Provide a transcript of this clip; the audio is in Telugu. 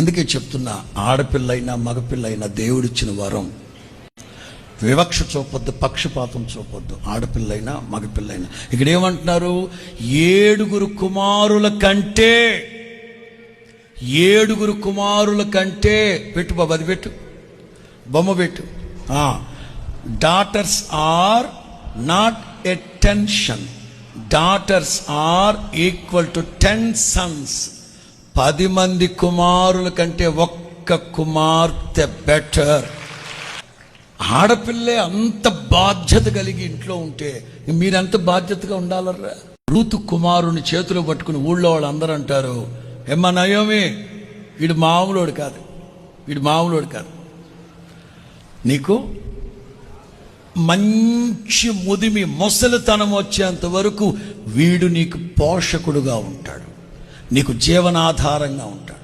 అందుకే చెప్తున్నా, ఆడపిల్లైనా మగపిల్లైనా దేవుడిచ్చిన వరం. వివక్ష చూపొద్దు, పక్షపాతం చూపొద్దు. ఆడపిల్లైనా మగపిల్లైనా. ఇక్కడ ఏమంటున్నారు? 7 కుమారుల కంటే, 7 కుమారుల కంటే. పెట్టు బాబు, అది పెట్టు, బొమ్మ పెట్టు. Daughters are not a tension. Daughters are equal to 10 sons. 10 మంది కుమారుల కంటే ఒక్క కుమార్తె బెటర్. ఆడపిల్లే అంత బాధ్యత కలిగి ఇంట్లో ఉంటే మీరెంత బాధ్యతగా ఉండాలరా? రూతు కుమారుని చేతిలో పట్టుకుని ఊళ్ళో వాళ్ళు అందరూ అంటారు, ఏమ్మా నయోమి, వీడు మామూలోడు కాదు, వీడు మామూలోడు కాదు. నీకు మంచి ముదిమి ముసలితనం వచ్చేంత వరకు వీడు నీకు పోషకుడుగా ఉంటాడు, నీకు జీవనాధారంగా ఉంటాడు.